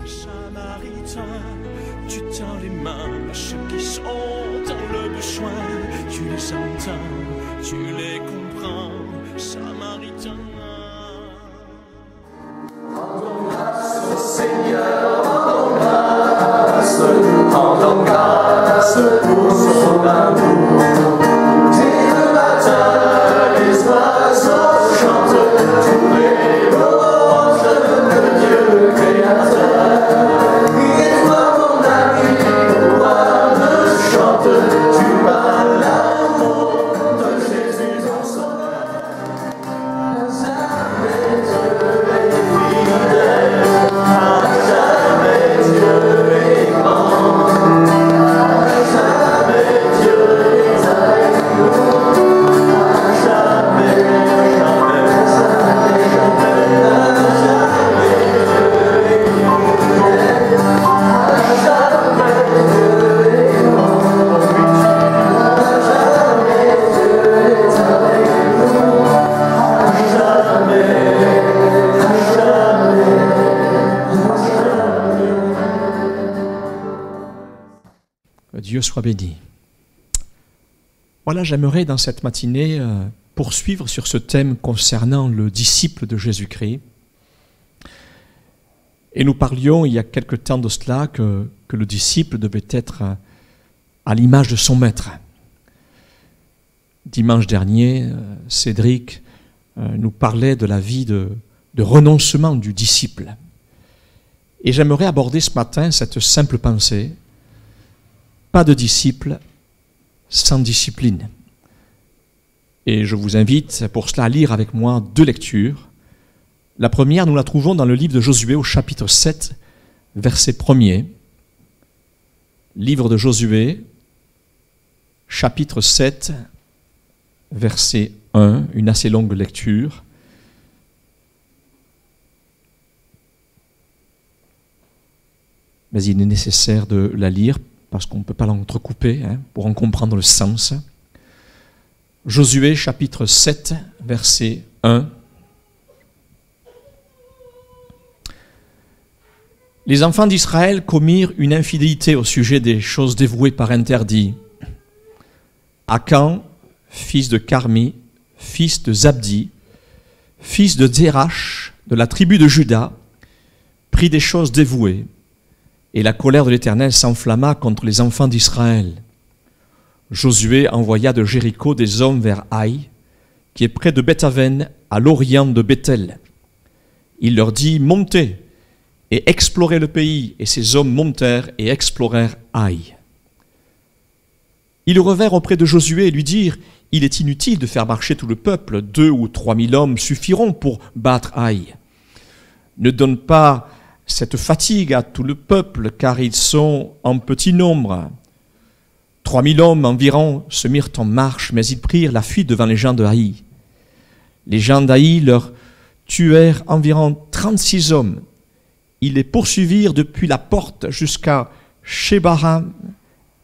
Samaritain, tu tends les mains à ceux qui sont dans le besoin. Tu les entends, tu les comprends, Samaritain. Rendons grâce au Seigneur, rendons grâce pour son amour. Dès le matin, les oiseaux chantent, tous les louanges de Dieu créateur. Et toi, mon ami, roi de chante, tu as l'amour de Jésus dans son âme. Jamais Dieu est fidèle, jamais Dieu est grand, jamais Dieu est avec nous, jamais, jamais, jamais, jamais Dieu est fidèle, jamais Dieu est grand, jamais Dieu est avec nous, jamais, Que Dieu soit béni. Voilà, j'aimerais dans cette matinée poursuivre sur ce thème concernant le disciple de Jésus-Christ. Et nous parlions il y a quelque temps de cela que le disciple devait être à l'image de son maître. Dimanche dernier, Cédric nous parlait de la vie de renoncement du disciple. Et j'aimerais aborder ce matin cette simple pensée: pas de disciple sans discipline. Et je vous invite pour cela à lire avec moi deux lectures. La première, nous la trouvons dans le livre de Josué au chapitre 7, verset 1er. Livre de Josué, chapitre 7, verset 1, une assez longue lecture. Mais il est nécessaire de la lire parce qu'on ne peut pas l'entrecouper pour en comprendre le sens. Josué chapitre 7, verset 1. Les enfants d'Israël commirent une infidélité au sujet des choses dévouées par interdit. Akan, fils de Carmi, fils de Zabdi, fils de Zérach, de la tribu de Juda, prit des choses dévouées. Et la colère de l'Éternel s'enflamma contre les enfants d'Israël. Josué envoya de Jéricho des hommes vers Haï, qui est près de Beth-Aven, à l'orient de Bethel. Il leur dit: montez et explorez le pays. Et ces hommes montèrent et explorèrent Haï. Ils revinrent auprès de Josué et lui dirent: il est inutile de faire marcher tout le peuple, 2 ou 3 000 hommes suffiront pour battre Haï. Ne donne pas cette fatigue à tout le peuple, car ils sont en petit nombre. 3 000 hommes environ se mirent en marche, mais ils prirent la fuite devant les gens de Haï. Les gens d'Haï leur tuèrent environ 36 hommes. Ils les poursuivirent depuis la porte jusqu'à Shebaram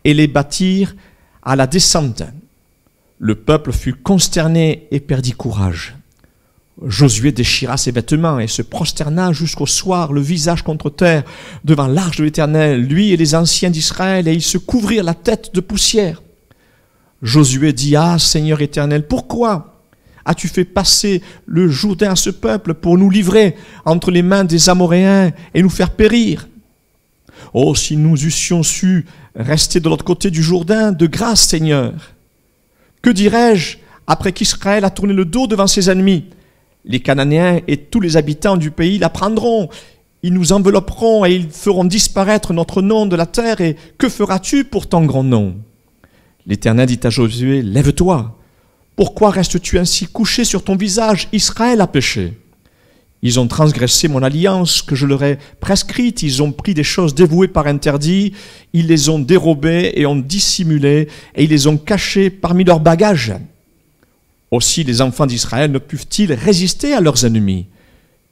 et les battirent à la descente. Le peuple fut consterné et perdit courage. Josué déchira ses vêtements et se prosterna jusqu'au soir, le visage contre terre, devant l'arche de l'Éternel, lui et les anciens d'Israël, et ils se couvrirent la tête de poussière. Josué dit: ah, Seigneur Éternel, pourquoi as-tu fait passer le Jourdain à ce peuple pour nous livrer entre les mains des Amoréens et nous faire périr? Oh, si nous eussions su rester de l'autre côté du Jourdain, de grâce, Seigneur. Que dirais-je après qu'Israël a tourné le dos devant ses ennemis? Les Cananéens et tous les habitants du pays la prendront. Ils nous envelopperont et ils feront disparaître notre nom de la terre. Et que feras-tu pour ton grand nom? L'Éternel dit à Josué: lève-toi. Pourquoi restes-tu ainsi couché sur ton visage? Israël a péché. Ils ont transgressé mon alliance que je leur ai prescrite. Ils ont pris des choses dévouées par interdit. Ils les ont dérobées et ont dissimulé. Et ils les ont cachées parmi leurs bagages. Aussi les enfants d'Israël ne peuvent-ils résister à leurs ennemis?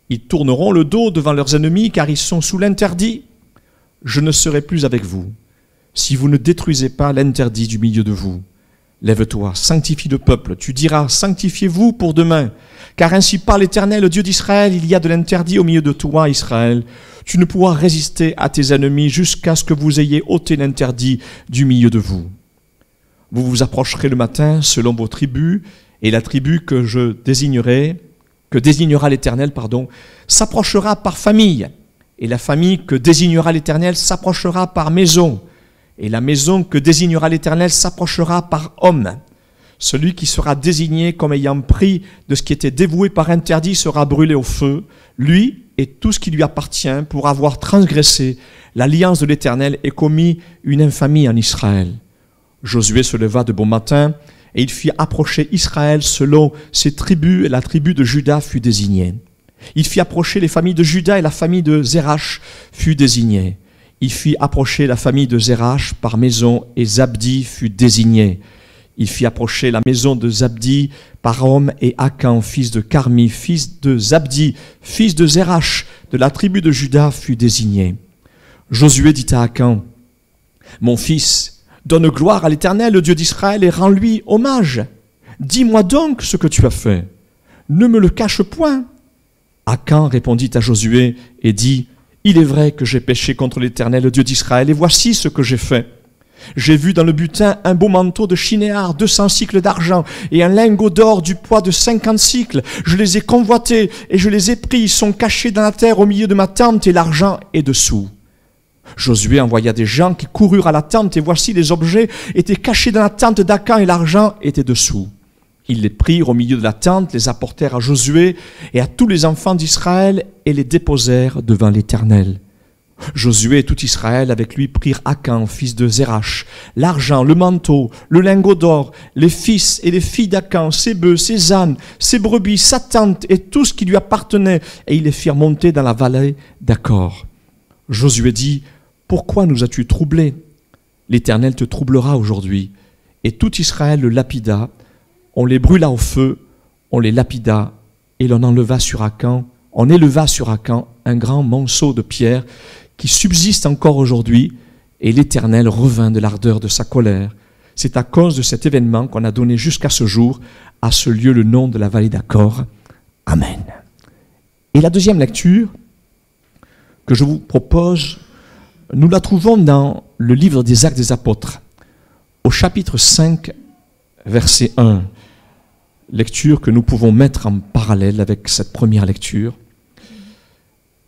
Ils tourneront le dos devant leurs ennemis car ils sont sous l'interdit. Je ne serai plus avec vous si vous ne détruisez pas l'interdit du milieu de vous. Lève-toi, sanctifie le peuple. Tu diras, sanctifiez-vous pour demain. Car ainsi parle l'Éternel, le Dieu d'Israël, il y a de l'interdit au milieu de toi, Israël. Tu ne pourras résister à tes ennemis jusqu'à ce que vous ayez ôté l'interdit du milieu de vous. Vous vous approcherez le matin selon vos tribus, et la tribu que désignera l'Éternel, s'approchera par famille. Et la famille que désignera l'Éternel s'approchera par maison. Et la maison que désignera l'Éternel s'approchera par homme. Celui qui sera désigné comme ayant pris de ce qui était dévoué par interdit sera brûlé au feu, lui et tout ce qui lui appartient, pour avoir transgressé l'alliance de l'Éternel et commis une infamie en Israël. Josué se leva de bon matin, et il fit approcher Israël selon ses tribus, et la tribu de Juda fut désignée. Il fit approcher les familles de Juda, et la famille de Zérach fut désignée. Il fit approcher la famille de Zérach par maison, et Zabdi fut désigné. Il fit approcher la maison de Zabdi par homme, et Akan, fils de Carmi, fils de Zabdi, fils de Zérach, de la tribu de Juda, fut désigné. Josué dit à Akan, « Mon fils, donne gloire à l'Éternel, le Dieu d'Israël, et rends-lui hommage. Dis-moi donc ce que tu as fait. Ne me le cache point. » Akan répondit à Josué et dit, « Il est vrai que j'ai péché contre l'Éternel, le Dieu d'Israël, et voici ce que j'ai fait. J'ai vu dans le butin un beau manteau de chinéar, 200 cycles d'argent, et un lingot d'or du poids de 50 cycles. Je les ai convoités, et je les ai pris. Ils sont cachés dans la terre au milieu de ma tente, et l'argent est dessous. » Josué envoya des gens qui coururent à la tente, et voici les objets étaient cachés dans la tente d'Akan, et l'argent était dessous. Ils les prirent au milieu de la tente, les apportèrent à Josué et à tous les enfants d'Israël, et les déposèrent devant l'Éternel. Josué et tout Israël avec lui prirent Akan, fils de Zérach, l'argent, le manteau, le lingot d'or, les fils et les filles d'Akan, ses bœufs, ses ânes, ses brebis, sa tente et tout ce qui lui appartenait, et ils les firent monter dans la vallée d'Accor. Josué dit, « Pourquoi nous as-tu troublés ? L'Éternel te troublera aujourd'hui. » Et tout Israël le lapida, on les brûla au feu, on les lapida, et l'on enleva sur Akan, on éleva sur Akan un grand monceau de pierre qui subsiste encore aujourd'hui, et l'Éternel revint de l'ardeur de sa colère. C'est à cause de cet événement qu'on a donné jusqu'à ce jour à ce lieu le nom de la vallée d'Accor. Amen. Et la deuxième lecture que je vous propose, nous la trouvons dans le livre des Actes des Apôtres, au chapitre 5, verset 1. Lecture que nous pouvons mettre en parallèle avec cette première lecture.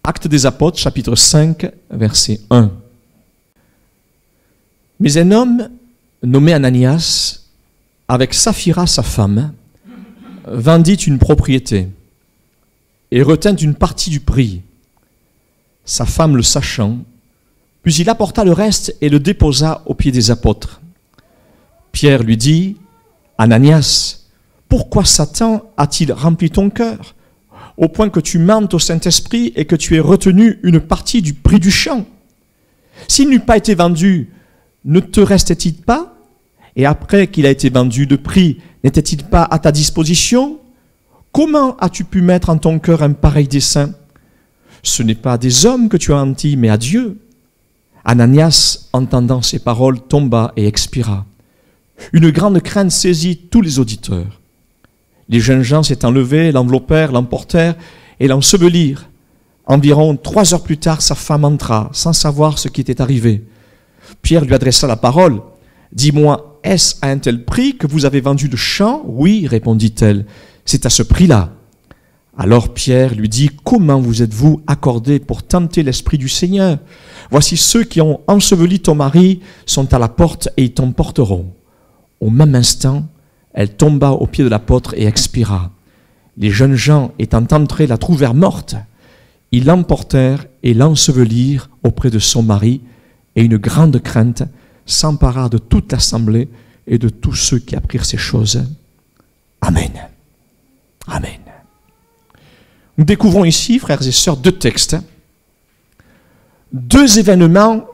Actes des Apôtres, chapitre 5, verset 1. Mais un homme nommé Ananias, avec Saphira sa femme, vendit une propriété et retint une partie du prix. Sa femme le sachant, puis il apporta le reste et le déposa aux pieds des apôtres. Pierre lui dit, « Ananias, pourquoi Satan a-t-il rempli ton cœur, au point que tu mentes au Saint-Esprit et que tu aies retenu une partie du prix du champ? S'il n'eût pas été vendu, ne te restait-il pas? Et après qu'il a été vendu de prix, n'était-il pas à ta disposition? Comment as-tu pu mettre en ton cœur un pareil dessein? Ce n'est pas à des hommes que tu as menti, mais à Dieu. » Ananias, entendant ces paroles, tomba et expira. Une grande crainte saisit tous les auditeurs. Les jeunes gens s'étant levés, l'enveloppèrent, l'emportèrent et l'ensevelirent. Environ 3 heures plus tard, sa femme entra, sans savoir ce qui était arrivé. Pierre lui adressa la parole. « Dis-moi, est-ce à un tel prix que vous avez vendu le champ ?»« Oui, répondit-elle, c'est à ce prix-là. » Alors Pierre lui dit, « Comment vous êtes-vous accordé pour tenter l'Esprit du Seigneur? Voici ceux qui ont enseveli ton mari sont à la porte et ils t'emporteront. » Au même instant, elle tomba aux pieds de l'apôtre et expira. Les jeunes gens, étant entrés, la trouvèrent morte. Ils l'emportèrent et l'ensevelirent auprès de son mari, et une grande crainte s'empara de toute l'assemblée et de tous ceux qui apprirent ces choses. Amen. Amen. Nous découvrons ici, frères et sœurs, 2 textes, 2 événements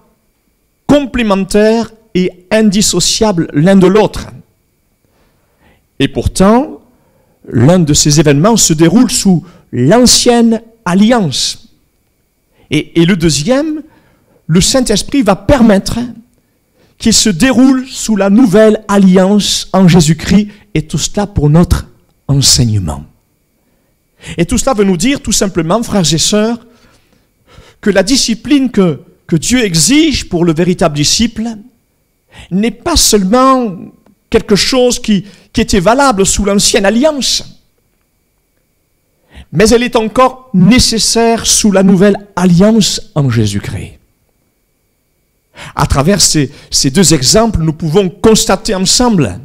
complémentaires et indissociables l'un de l'autre. Et pourtant, l'un de ces événements se déroule sous l'ancienne alliance. Et le deuxième, le Saint-Esprit va permettre qui se déroule sous la nouvelle alliance en Jésus-Christ, et tout cela pour notre enseignement. Et tout cela veut nous dire tout simplement, frères et sœurs, que la discipline que Dieu exige pour le véritable disciple n'est pas seulement quelque chose qui était valable sous l'ancienne alliance, mais elle est encore nécessaire sous la nouvelle alliance en Jésus-Christ. À travers ces deux exemples, nous pouvons constater ensemble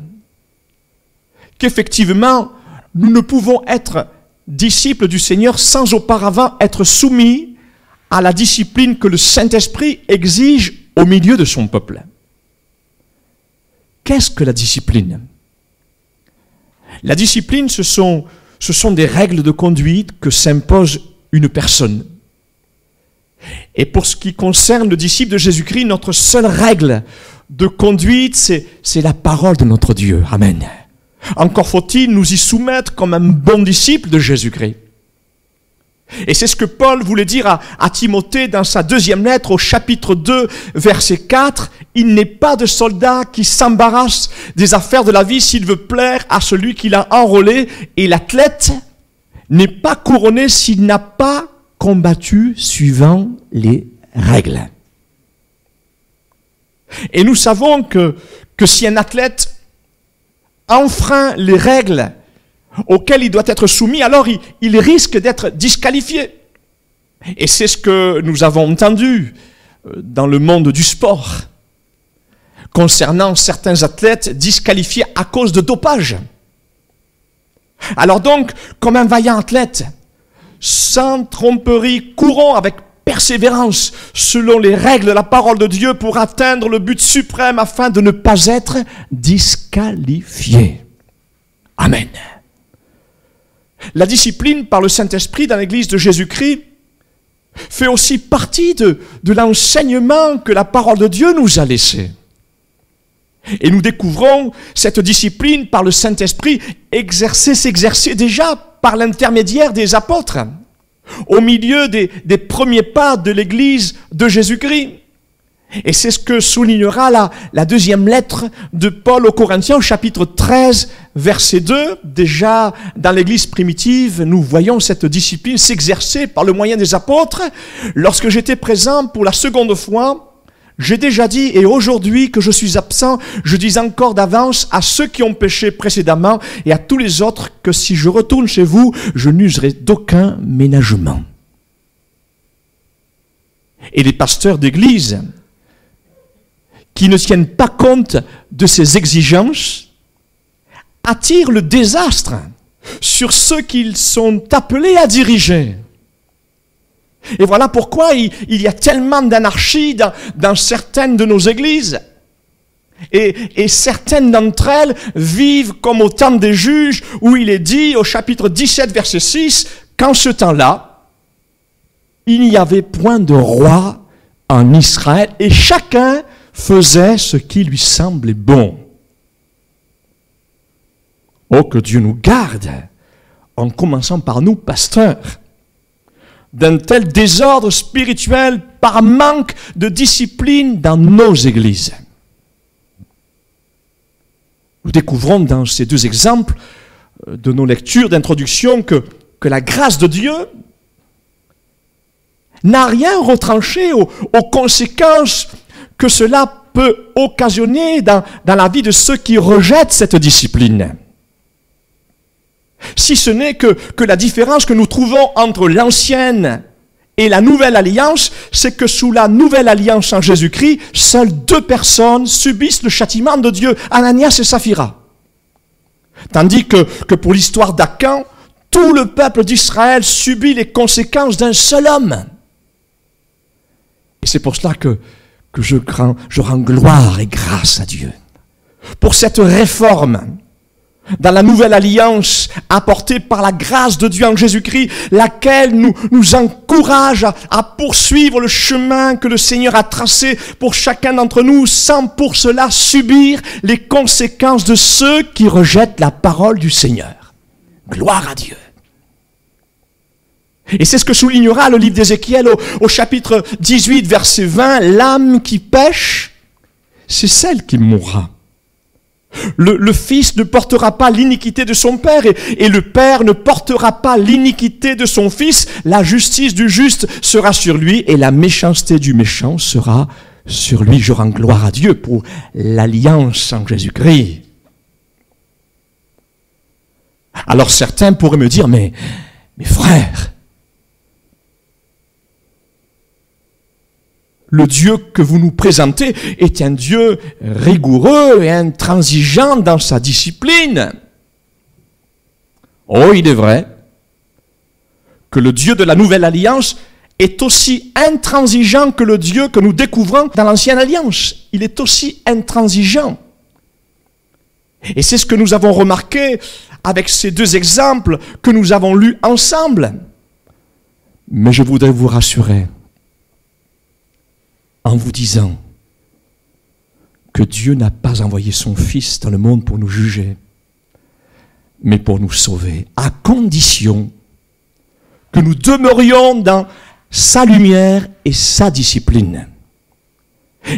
qu'effectivement, nous ne pouvons être disciples du Seigneur sans auparavant être soumis à la discipline que le Saint-Esprit exige au milieu de son peuple. Qu'est-ce que la discipline? La discipline, ce sont des règles de conduite que s'impose une personne. Et pour ce qui concerne le disciple de Jésus-Christ, notre seule règle de conduite, c'est la parole de notre Dieu. Amen. Encore faut-il nous y soumettre comme un bon disciple de Jésus-Christ. Et c'est ce que Paul voulait dire à Timothée dans sa deuxième lettre au chapitre 2, verset 4. Il n'est pas de soldat qui s'embarrasse des affaires de la vie s'il veut plaire à celui qui l'a enrôlé. Et l'athlète n'est pas couronné s'il n'a pas combattu suivant les règles. Et nous savons que si un athlète enfreint les règles auxquelles il doit être soumis, alors il risque d'être disqualifié. Et c'est ce que nous avons entendu dans le monde du sport, concernant certains athlètes disqualifiés à cause de dopage. Alors donc, comme un vaillant athlète, sans tromperie, courons avec persévérance, selon les règles de la parole de Dieu, pour atteindre le but suprême afin de ne pas être disqualifié. Amen. La discipline par le Saint-Esprit dans l'Église de Jésus-Christ fait aussi partie de l'enseignement que la parole de Dieu nous a laissé. Et nous découvrons cette discipline par le Saint-Esprit s'exercer déjà par l'intermédiaire des apôtres, au milieu des premiers pas de l'Église de Jésus-Christ. Et c'est ce que soulignera la deuxième lettre de Paul aux Corinthiens, chapitre 13, verset 2. Déjà, dans l'Église primitive, nous voyons cette discipline s'exercer par le moyen des apôtres. Lorsque j'étais présent pour la seconde fois, j'ai déjà dit, et aujourd'hui que je suis absent, je dis encore d'avance à ceux qui ont péché précédemment et à tous les autres que si je retourne chez vous, je n'userai d'aucun ménagement. Et les pasteurs d'église qui ne tiennent pas compte de ces exigences attirent le désastre sur ceux qu'ils sont appelés à diriger. Et voilà pourquoi il y a tellement d'anarchie dans certaines de nos églises. Et certaines d'entre elles vivent comme au temps des juges, où il est dit au chapitre 17, verset 6, qu'en ce temps-là, il n'y avait point de roi en Israël, et chacun faisait ce qui lui semblait bon. Oh, que Dieu nous garde, en commençant par nous, pasteurs, d'un tel désordre spirituel par manque de discipline dans nos églises. Nous découvrons dans ces deux exemples de nos lectures d'introduction que la grâce de Dieu n'a rien retranché aux conséquences que cela peut occasionner dans la vie de ceux qui rejettent cette discipline. Si ce n'est que la différence que nous trouvons entre l'ancienne et la nouvelle alliance, c'est que sous la nouvelle alliance en Jésus-Christ, seules deux personnes subissent le châtiment de Dieu, Ananias et Saphira. Tandis que pour l'histoire d'Akan, tout le peuple d'Israël subit les conséquences d'un seul homme. Et c'est pour cela que je rends gloire et grâce à Dieu pour cette réforme dans la nouvelle alliance apportée par la grâce de Dieu en Jésus-Christ, laquelle nous encourage à poursuivre le chemin que le Seigneur a tracé pour chacun d'entre nous, sans pour cela subir les conséquences de ceux qui rejettent la parole du Seigneur. Gloire à Dieu. Et c'est ce que soulignera le livre d'Ézéchiel au chapitre 18, verset 20, « L'âme qui pêche c'est celle qui mourra. Le Fils ne portera pas l'iniquité de son Père et le Père ne portera pas l'iniquité de son Fils. La justice du juste sera sur lui et la méchanceté du méchant sera sur lui. Je rends gloire à Dieu pour l'alliance en Jésus-Christ. Alors certains pourraient me dire, mais frère, le Dieu que vous nous présentez est un Dieu rigoureux et intransigeant dans sa discipline. Oh, il est vrai que le Dieu de la Nouvelle Alliance est aussi intransigeant que le Dieu que nous découvrons dans l'Ancienne Alliance. Il est aussi intransigeant. Et c'est ce que nous avons remarqué avec ces deux exemples que nous avons lus ensemble. Mais je voudrais vous rassurer en vous disant que Dieu n'a pas envoyé son Fils dans le monde pour nous juger, mais pour nous sauver, à condition que nous demeurions dans sa lumière et sa discipline.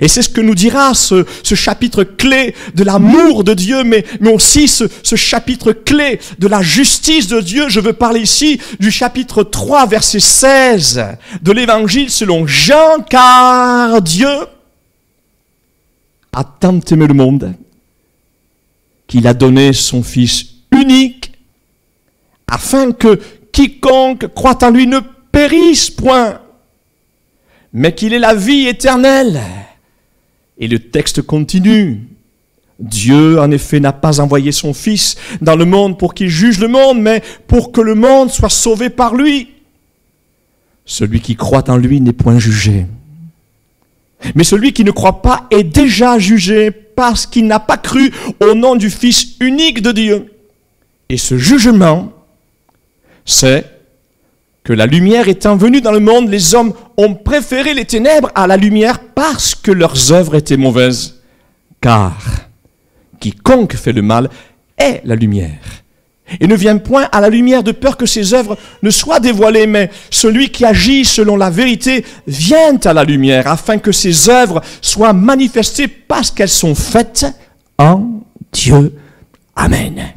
Et c'est ce que nous dira ce chapitre clé de l'amour de Dieu, mais aussi ce chapitre clé de la justice de Dieu. Je veux parler ici du chapitre 3, verset 16 de l'Évangile selon Jean, car Dieu a tant aimé le monde qu'il a donné son Fils unique afin que quiconque croit en lui ne périsse point, mais qu'il ait la vie éternelle. Et le texte continue. Dieu, en effet, n'a pas envoyé son Fils dans le monde pour qu'il juge le monde, mais pour que le monde soit sauvé par lui. Celui qui croit en lui n'est point jugé. Mais celui qui ne croit pas est déjà jugé parce qu'il n'a pas cru au nom du Fils unique de Dieu. Et ce jugement, c'est que la lumière étant venue dans le monde, les hommes ont préféré les ténèbres à la lumière parce que leurs œuvres étaient mauvaises. Car quiconque fait le mal est la lumière et ne vient point à la lumière de peur que ses œuvres ne soient dévoilées, mais celui qui agit selon la vérité vient à la lumière afin que ses œuvres soient manifestées parce qu'elles sont faites en Dieu. Amen.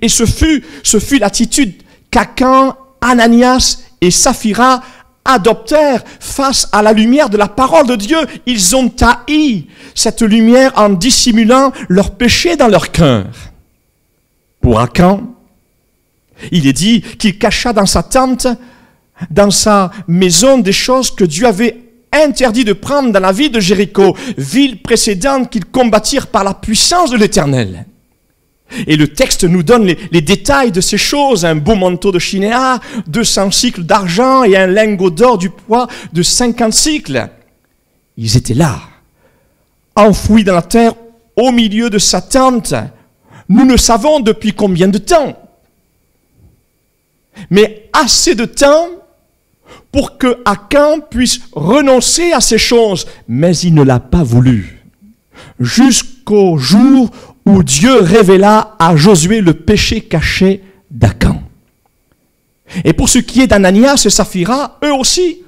Et ce fut l'attitude qu'Akan, Ananias et Saphira adoptèrent face à la lumière de la parole de Dieu. Ils ont haï cette lumière en dissimulant leur péché dans leur cœur. Pour Akan, il est dit qu'il cacha dans sa tente, dans sa maison, des choses que Dieu avait interdit de prendre dans la ville de Jéricho, ville précédente qu'ils combattirent par la puissance de l'Éternel. Et le texte nous donne les détails de ces choses. Un beau manteau de chinéa, 200 cycles d'argent et un lingot d'or du poids de 50 cycles. Ils étaient là, enfouis dans la terre, au milieu de sa tente. Nous ne savons depuis combien de temps. Mais assez de temps pour que Akan puisse renoncer à ces choses. Mais il ne l'a pas voulu. Jusqu'au jour où Dieu révéla à Josué le péché caché d'Akan. Et pour ce qui est d'Ananias et Saphira, eux aussi,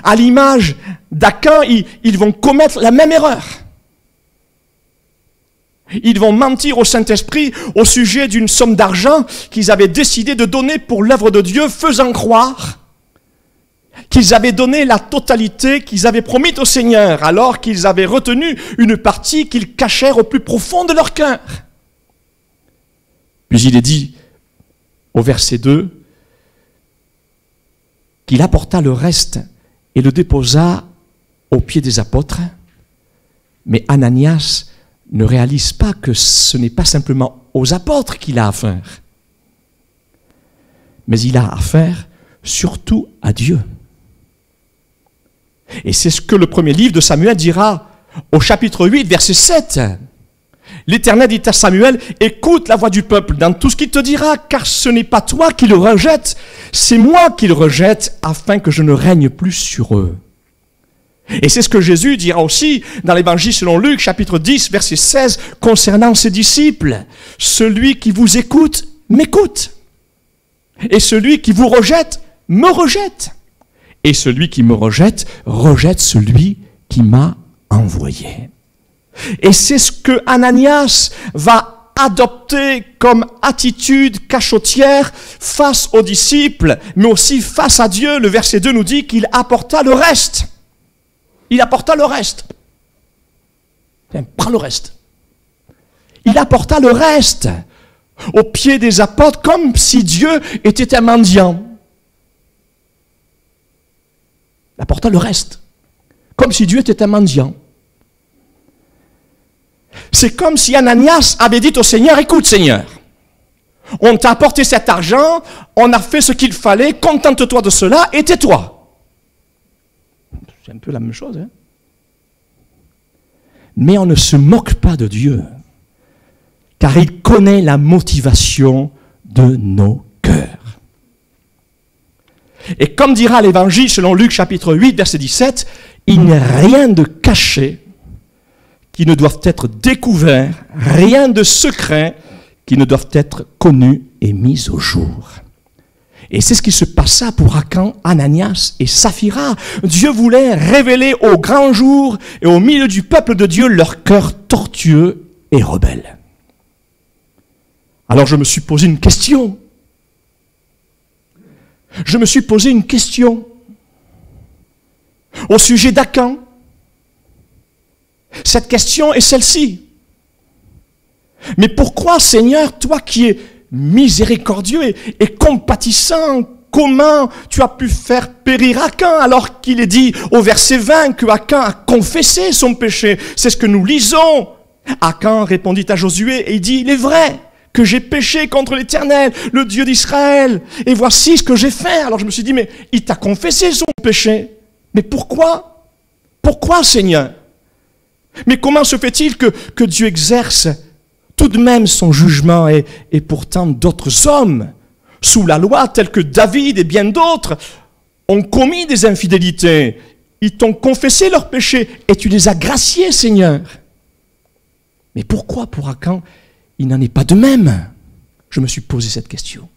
à l'image d'Akan, ils vont commettre la même erreur. Ils vont mentir au Saint-Esprit au sujet d'une somme d'argent qu'ils avaient décidé de donner pour l'œuvre de Dieu, faisant croire qu'ils avaient donné la totalité qu'ils avaient promis au Seigneur, alors qu'ils avaient retenu une partie qu'ils cachèrent au plus profond de leur cœur. Puis il est dit, au verset 2, qu'il apporta le reste et le déposa aux pieds des apôtres. Mais Ananias ne réalise pas que ce n'est pas simplement aux apôtres qu'il a affaire, mais il a affaire surtout à Dieu. Et c'est ce que le premier livre de Samuel dira au chapitre 8, verset 7. L'Éternel dit à Samuel, écoute la voix du peuple dans tout ce qu'il te dira, car ce n'est pas toi qui le rejette, c'est moi qui le rejette, afin que je ne règne plus sur eux. Et c'est ce que Jésus dira aussi dans l'Évangile selon Luc, chapitre 10, verset 16, concernant ses disciples. Celui qui vous écoute, m'écoute. Et celui qui vous rejette, me rejette. Et celui qui me rejette, rejette celui qui m'a envoyé. Et c'est ce que Ananias va adopter comme attitude cachotière face aux disciples, mais aussi face à Dieu. Le verset 2 nous dit qu'il apporta le reste. Il apporta le reste. Tiens, prends le reste. Il apporta le reste aux pieds des apôtres comme si Dieu était un mendiant. Il apporta le reste comme si Dieu était un mendiant. C'est comme si Ananias avait dit au Seigneur, écoute Seigneur, on t'a apporté cet argent, on a fait ce qu'il fallait, contente-toi de cela et tais-toi. C'est un peu la même chose, hein? Mais on ne se moque pas de Dieu, car il connaît la motivation de nos cœurs. Et comme dira l'Évangile selon Luc chapitre 8, verset 17, il n'y a rien de caché qui ne doivent être découverts, rien de secret qui ne doivent être connus et mis au jour. Et c'est ce qui se passa pour Akan, Ananias et Saphira. Dieu voulait révéler au grand jour et au milieu du peuple de Dieu leur cœur tortueux et rebelle. Alors je me suis posé une question. Je me suis posé une question au sujet d'Akan. Cette question est celle-ci. Mais pourquoi, Seigneur, toi qui es miséricordieux et compatissant, comment tu as pu faire périr Akan alors qu'il est dit au verset 20 que Akan a confessé son péché? C'est ce que nous lisons. Akan répondit à Josué et il dit, il est vrai que j'ai péché contre l'Éternel, le Dieu d'Israël, et voici ce que j'ai fait. Alors je me suis dit, mais il t'a confessé son péché. Mais pourquoi? Pourquoi, Seigneur? Mais comment se fait-il que Dieu exerce tout de même son jugement et pourtant d'autres hommes, sous la loi, tels que David et bien d'autres, ont commis des infidélités. Ils t'ont confessé leurs péchés et tu les as graciés, Seigneur. Mais pourquoi pour Akan, il n'en est pas de même? Je me suis posé cette question.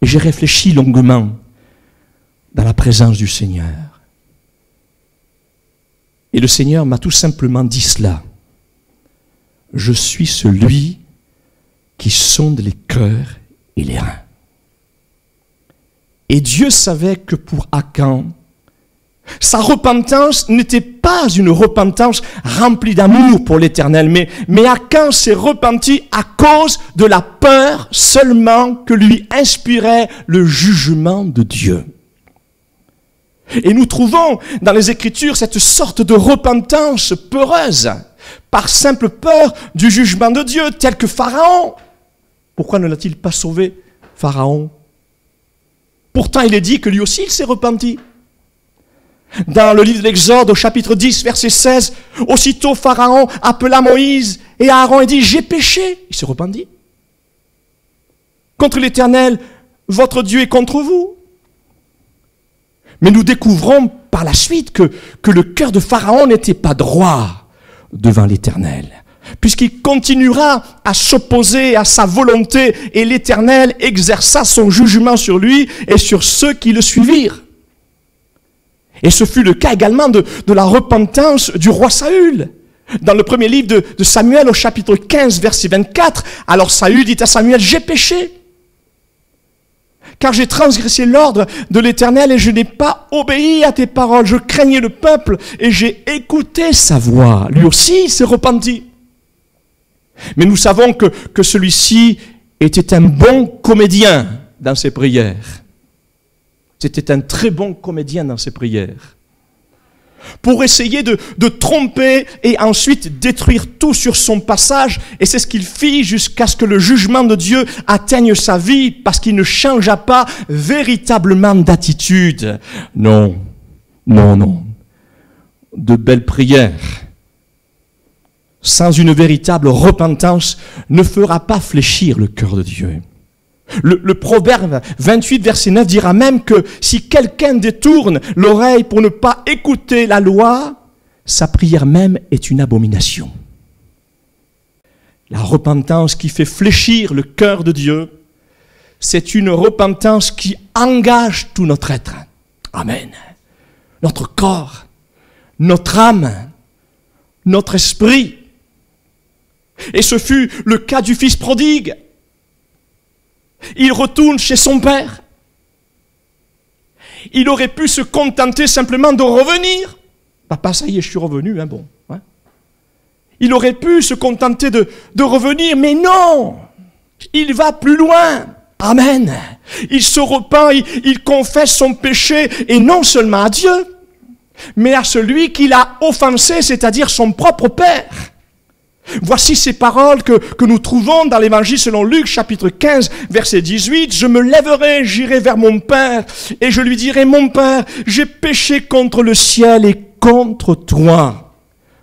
Et j'ai réfléchi longuement dans la présence du Seigneur. Et le Seigneur m'a tout simplement dit cela. Je suis celui qui sonde les cœurs et les reins. Et Dieu savait que pour Akan, sa repentance n'était pas une repentance remplie d'amour pour l'Éternel, mais Akan s'est repenti à cause de la peur seulement que lui inspirait le jugement de Dieu. Et nous trouvons dans les Écritures cette sorte de repentance peureuse, par simple peur du jugement de Dieu, tel que Pharaon. Pourquoi ne l'a-t-il pas sauvé, Pharaon? Pourtant, il est dit que lui aussi, il s'est repenti. Dans le livre de l'Exode, au chapitre 10, verset 16, aussitôt Pharaon appela Moïse et Aaron et dit, j'ai péché. Il s'est repenti. Contre l'Éternel, votre Dieu est contre vous. Mais nous découvrons par la suite que le cœur de Pharaon n'était pas droit devant l'Éternel, puisqu'il continuera à s'opposer à sa volonté et l'Éternel exerça son jugement sur lui et sur ceux qui le suivirent. Et ce fut le cas également de la repentance du roi Saül. Dans le premier livre de Samuel, au chapitre 15, verset 24, alors Saül dit à Samuel, j'ai péché, car j'ai transgressé l'ordre de l'Éternel et je n'ai pas obéi à tes paroles. Je craignais le peuple et j'ai écouté sa voix. Lui aussi s'est repenti. Mais nous savons que celui-ci était un bon comédien dans ses prières. C'était un très bon comédien dans ses prières. Pour essayer de tromper et ensuite détruire tout sur son passage. Et c'est ce qu'il fit jusqu'à ce que le jugement de Dieu atteigne sa vie, parce qu'il ne changea pas véritablement d'attitude. Non, non, non. De belles prières, sans une véritable repentance, ne fera pas fléchir le cœur de Dieu. Le Proverbe 28, verset 9 dira même que si quelqu'un détourne l'oreille pour ne pas écouter la loi, sa prière même est une abomination. La repentance qui fait fléchir le cœur de Dieu, c'est une repentance qui engage tout notre être. Amen. Notre corps, notre âme, notre esprit. Et ce fut le cas du fils prodigue. Il retourne chez son père. Il aurait pu se contenter simplement de revenir. Papa, ça y est, je suis revenu, hein, bon. Hein. Il aurait pu se contenter de revenir, mais non. Il va plus loin. Amen. Il se repent, il confesse son péché, et non seulement à Dieu, mais à celui qu'il a offensé, c'est-à-dire son propre père. Voici ces paroles que nous trouvons dans l'évangile selon Luc, chapitre 15, verset 18. « Je me lèverai, j'irai vers mon Père, et je lui dirai, mon Père, j'ai péché contre le ciel et contre toi.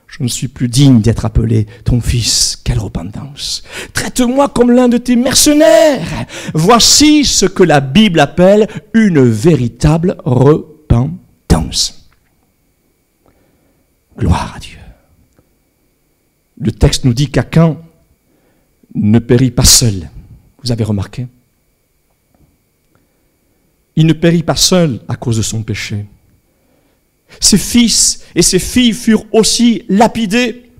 Je ne suis plus digne d'être appelé ton fils. » Quelle repentance! Traite-moi comme l'un de tes mercenaires. Voici ce que la Bible appelle une véritable repentance. Gloire à Dieu. Le texte nous dit qu'Akan ne périt pas seul. Vous avez remarqué? Il ne périt pas seul à cause de son péché. Ses fils et ses filles furent aussi lapidés.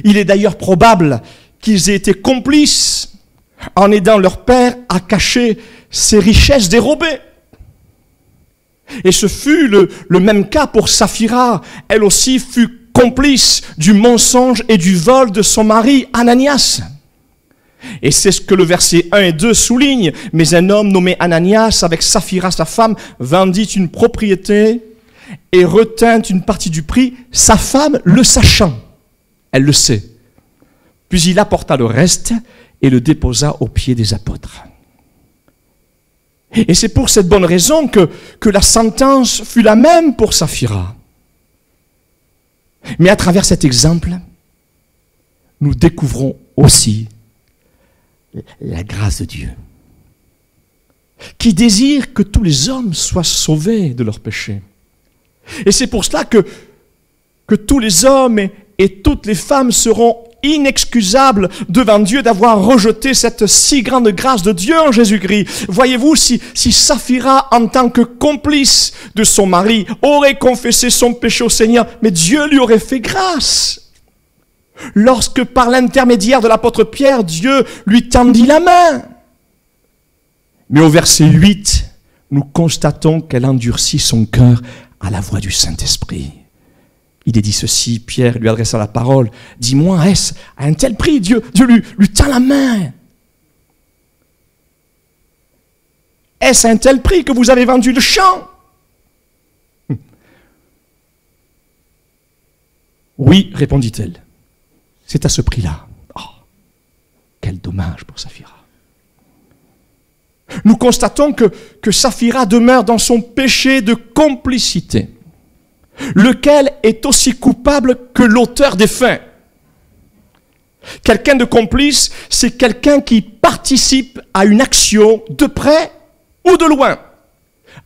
Il est d'ailleurs probable qu'ils aient été complices en aidant leur père à cacher ses richesses dérobées. Et ce fut le même cas pour Saphira. Elle aussi fut complice du mensonge et du vol de son mari Ananias. Et c'est ce que le verset 1 et 2 souligne. Mais un homme nommé Ananias, avec Saphira sa femme, vendit une propriété et retint une partie du prix, sa femme le sachant. Elle le sait. Puis il apporta le reste et le déposa aux pieds des apôtres. Et c'est pour cette bonne raison que la sentence fut la même pour Saphira. Mais à travers cet exemple, nous découvrons aussi la grâce de Dieu, qui désire que tous les hommes soient sauvés de leurs péchés. Et c'est pour cela que tous les hommes et toutes les femmes seront inexcusables devant Dieu d'avoir rejeté cette si grande grâce de Dieu en Jésus-Christ. Voyez-vous, si Saphira, en tant que complice de son mari, aurait confessé son péché au Seigneur, mais Dieu lui aurait fait grâce. Lorsque, par l'intermédiaire de l'apôtre Pierre, Dieu lui tendit la main. Mais au verset 8, nous constatons qu'elle endurcit son cœur à la voix du Saint-Esprit. Il est dit ceci, Pierre lui adressa la parole, « Dis-moi, est-ce à un tel prix ?» Dieu lui tend la main. « Est-ce à un tel prix que vous avez vendu le champ ?» « Oui, répondit-elle, c'est à ce prix-là. » Oh, quel dommage pour Saphira. Nous constatons que Saphira demeure dans son péché de complicité, lequel est aussi coupable que l'auteur des faits. Quelqu'un de complice, c'est quelqu'un qui participe à une action de près ou de loin,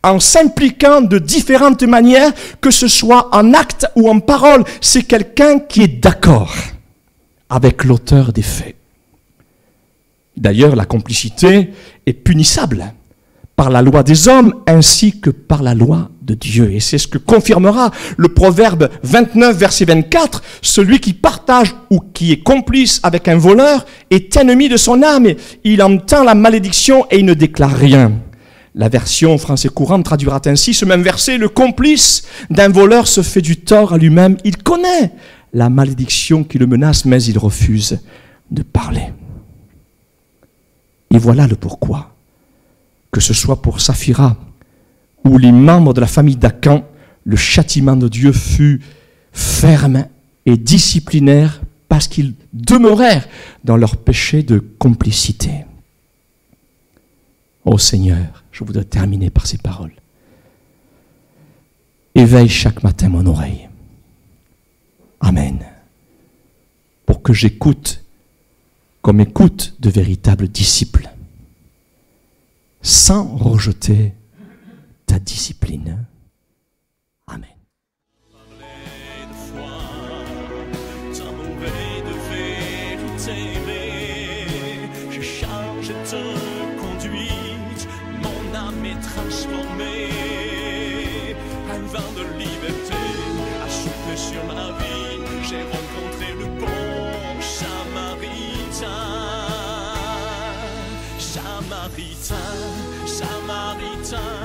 en s'impliquant de différentes manières, que ce soit en acte ou en parole. C'est quelqu'un qui est d'accord avec l'auteur des faits. D'ailleurs, la complicité est punissable par la loi des hommes ainsi que par la loi de Dieu. Et c'est ce que confirmera le Proverbe 29, verset 24. Celui qui partage ou qui est complice avec un voleur est ennemi de son âme. Il entend la malédiction et il ne déclare rien. La version français courante traduira ainsi ce même verset. Le complice d'un voleur se fait du tort à lui-même. Il connaît la malédiction qui le menace, mais il refuse de parler. Et voilà le pourquoi. Que ce soit pour Saphira ou les membres de la famille d'Akan, le châtiment de Dieu fut ferme et disciplinaire parce qu'ils demeurèrent dans leur péché de complicité. Ô Seigneur, je voudrais terminer par ces paroles. Éveille chaque matin mon oreille. Amen. Pour que j'écoute comme écoute de véritables disciples, sans rejeter ta discipline. Amen. Parler de foi, t'amourer de vérité, mais je charge de conduite, mon âme est transformée, un vent de liberté a soufflé sur ma vie, j'ai rencontré le bon Samaritain. Samaritain, Samaritain,